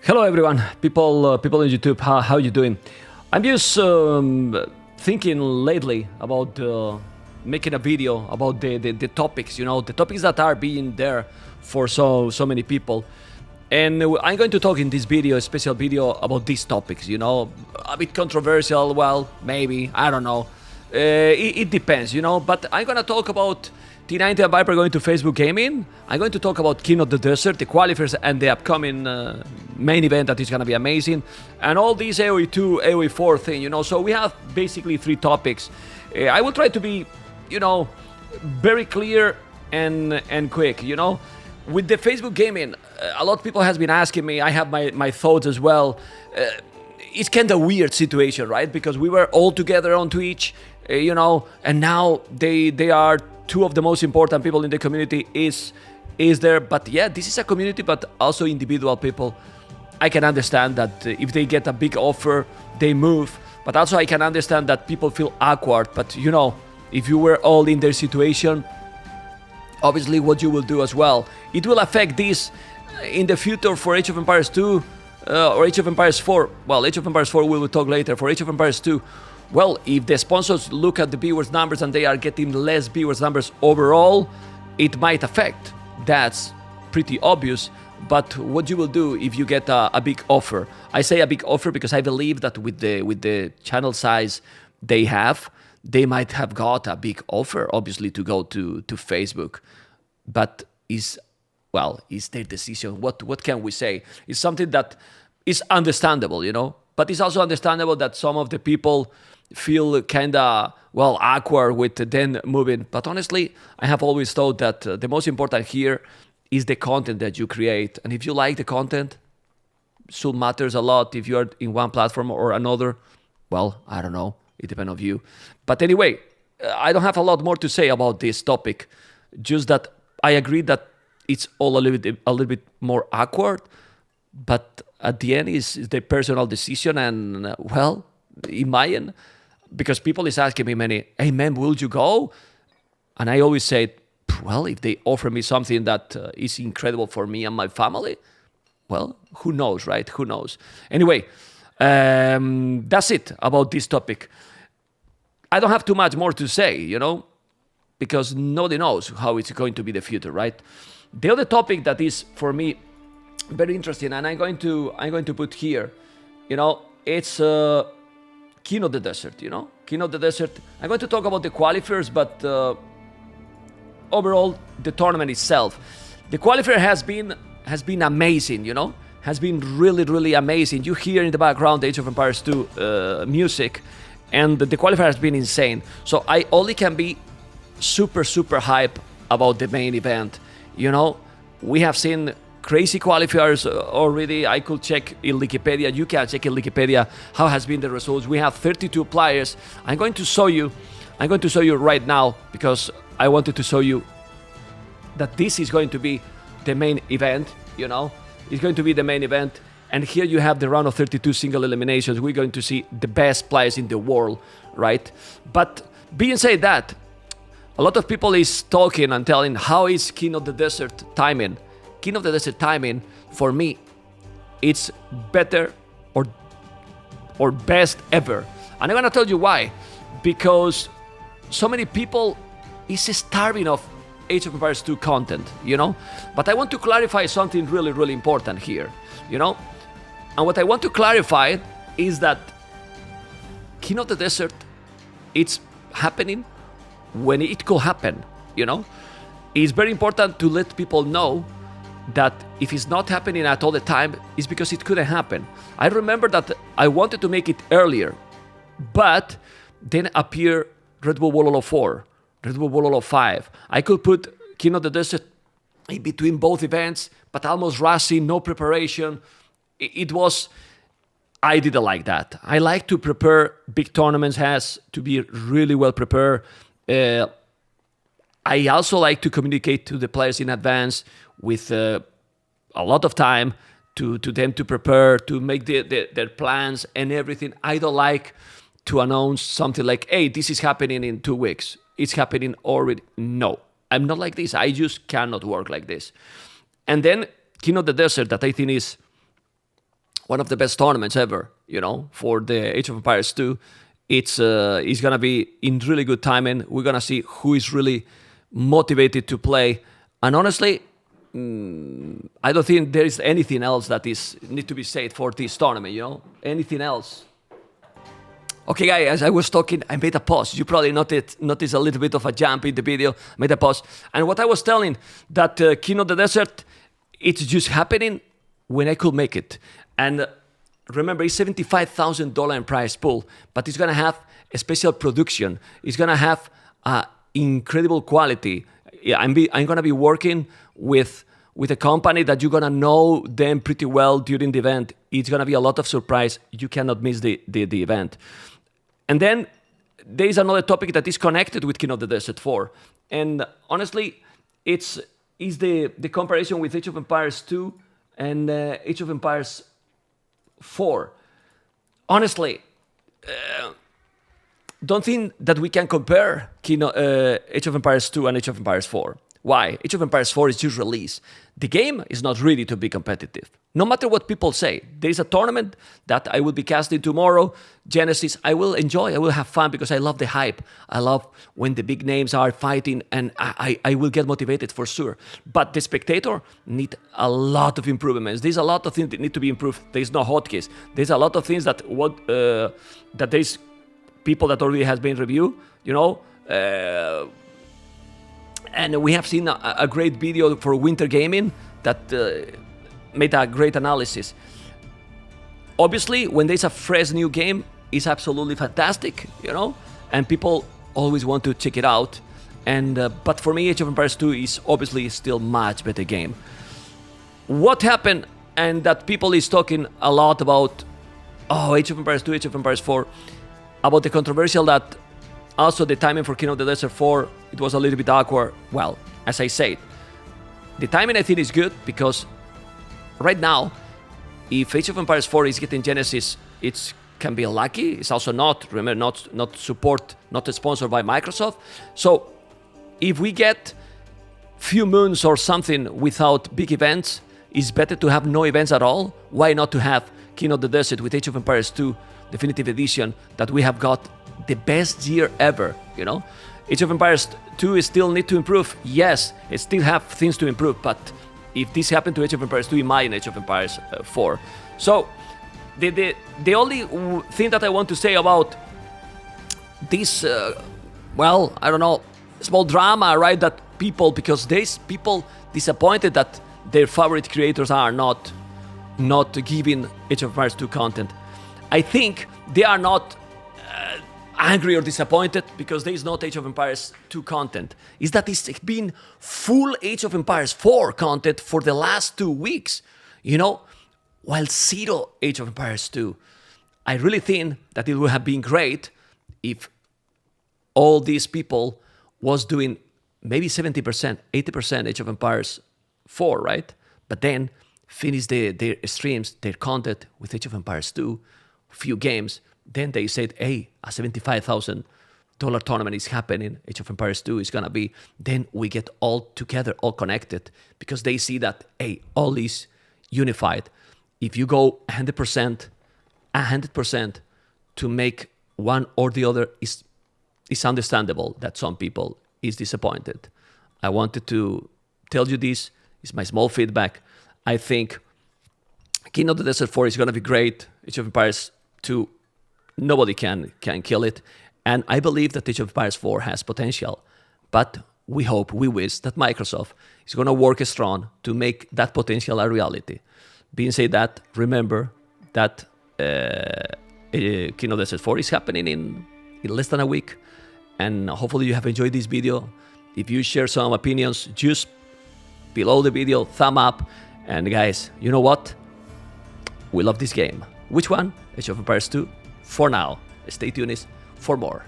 Hello everyone, people on YouTube. How you doing? I'm just thinking lately about making a video about the topics, the topics that are being there for so many people. And I'm going to talk in this video, a special video about these topics, a bit controversial, well, maybe, I don't know. It depends, but I'm gonna talk about T90 and Viper going to Facebook Gaming. I'm going to talk about King of the Desert, the qualifiers, and the upcoming main event that is gonna be amazing, and all these AoE2, AoE4 thing, so we have basically three topics. I will try to be, very clear and quick, With the Facebook Gaming, a lot of people has been asking me, I have my thoughts as well. It's kind of weird situation, right? Because we were all together on Twitch, and now they are two of the most important people in the community is there. But yeah, this is a community, but also individual people. I can understand that if they get a big offer, they move. But also I can understand that people feel awkward. But if you were all in their situation, obviously what you will do as well, it will affect this in the future for Age of Empires 2 or Age of Empires 4. Well, Age of Empires 4 we will talk later. For Age of Empires 2, well, if the sponsors look at the viewers numbers and they are getting less viewers numbers overall, it might affect. That's pretty obvious. But what you will do if you get a big offer? I say a big offer because I believe that with the channel size they have, they might have got a big offer, obviously, to go to Facebook. But is their decision. What can we say? It's something that is understandable, But it's also understandable that some of the people feel kind of, awkward with then moving. But honestly, I have always thought that the most important here is the content that you create. And if you like the content, so matters a lot if you're in one platform or another. Well, I don't know. It depends on you. But anyway, I don't have a lot more to say about this topic. Just that I agree that it's all a little bit more awkward. But at the end, is the personal decision. And, in my end, because people is asking me many, hey, man, will you go? And I always say, well, if they offer me something that is incredible for me and my family, well, who knows, right? Who knows? Anyway, that's it about this topic. I don't have too much more to say, because nobody knows how it's going to be the future, right? The other topic that is, for me, very interesting, and I'm going to put here, it's King of the Desert, King of the Desert. I'm going to talk about the qualifiers, but overall, the tournament itself. The qualifier has been amazing, has been really, really amazing. You hear in the background the Age of Empires 2 music, and the qualifier has been insane. So I only can be super, super hype about the main event. We have seen crazy qualifiers already. I could check in Wikipedia. You can check in Wikipedia how has been the results. We have 32 players. I'm going to show you right now because I wanted to show you that this is going to be the main event, It's going to be the main event. And here you have the round of 32 single eliminations. We're going to see the best players in the world, right? But being said that, a lot of people is talking and telling how is King of the Desert timing. King of the Desert timing, for me, it's better or best ever. And I'm gonna tell you why. Because so many people is starving of Age of Empires 2 content, But I want to clarify something really, really important here, And what I want to clarify is that King of the Desert, it's happening when it could happen, It's very important to let people know that if it's not happening at all the time, it's because it couldn't happen. I remember that I wanted to make it earlier, but then appear Red Bull Wololo 4, Red Bull Wololo 5. I could put King of the Desert in between both events, but almost rushing, no preparation. I didn't like that. I like to prepare big tournaments, has to be really well prepared. I also like to communicate to the players in advance with a lot of time to them to prepare, to make their plans and everything. I don't like to announce something like, hey, this is happening in 2 weeks. It's happening already. No, I'm not like this. I just cannot work like this. And then King of the Desert, that I think is one of the best tournaments ever, you know, for the Age of Empires 2. It's gonna be in really good timing. We're gonna see who is really motivated to play. And honestly, I don't think there is anything else that is need to be said for this tournament, you know? Anything else? Okay, guys, as I was talking, I made a pause. You probably noticed a little bit of a jump in the video. I made a pause. And what I was telling, that King of the Desert, it's just happening when I could make it. And remember, it's $75,000 in prize pool, but it's going to have a special production. It's going to have incredible quality. Yeah, I'm going to be working with a company that you're going to know them pretty well during the event. It's going to be a lot of surprise. You cannot miss the event. And then there is another topic that is connected with King of the Desert 4. And honestly, it's the comparison with Age of Empires 2 and Age of Empires 4. Honestly, don't think that we can compare Age of Empires 2 and Age of Empires 4. Why? Age of Empires 4 is just released. The game is not ready to be competitive. No matter what people say, there is a tournament that I will be casting tomorrow, Genesis. I will enjoy, I will have fun because I love the hype. I love when the big names are fighting, and I will get motivated for sure. But the spectator need a lot of improvements. There's a lot of things that need to be improved. There's no hotkeys. There's a lot of things that there's people that already has been reviewed, you know. And we have seen a great video for Winter Gaming that made a great analysis. Obviously, when there's a fresh new game, it's absolutely fantastic, you know, and people always want to check it out. And but for me, Age of Empires 2 is obviously still much better game. What happened, and that people is talking a lot about, Age of Empires 2, Age of Empires 4, about the controversial that also the timing for King of the Desert 4, it was a little bit awkward. Well, as I said, the timing I think is good because right now, if Age of Empires 4 is getting Genesis, it can be lucky. It's also not, remember, not sponsored by Microsoft. So if we get few months or something without big events, it's better to have no events at all. Why not to have King of the Desert with Age of Empires 2 Definitive Edition that we have got the best year ever, you know? Age of Empires 2 still need to improve. Yes, it still have things to improve, but if this happened to Age of Empires 2, it might in Age of Empires 4. So, the only thing that I want to say about this, well, I don't know, small drama, right, that people, because there's people disappointed that their favorite creators are not giving Age of Empires 2 content. I think they are not angry or disappointed because there is not Age of Empires 2 content. Is that it's been full Age of Empires 4 content for the last 2 weeks, you know, while zero Age of Empires 2. I really think that it would have been great if all these people was doing maybe 70%, 80% Age of Empires 4, right? But then finish their streams, their content with Age of Empires 2, few games. Then they said, hey, a $75,000 tournament is happening. Age of Empires 2 is going to be. Then we get all together, all connected, because they see that, hey, all is unified. If you go 100% to make one or the other, it's understandable that some people is disappointed. I wanted to tell you this. It's my small feedback. I think King of the Desert 4 is going to be great. Age of Empires 2, nobody can kill it. And I believe that Age of Empires 4 has potential. But we hope, we wish that Microsoft is going to work strong to make that potential a reality. Being said that, remember that King of the Desert 4 is happening in less than a week. And hopefully you have enjoyed this video. If you share some opinions, just below the video, thumb up. And guys, you know what? We love this game. Which one? Age of Empires 2. For now, stay tuned for more.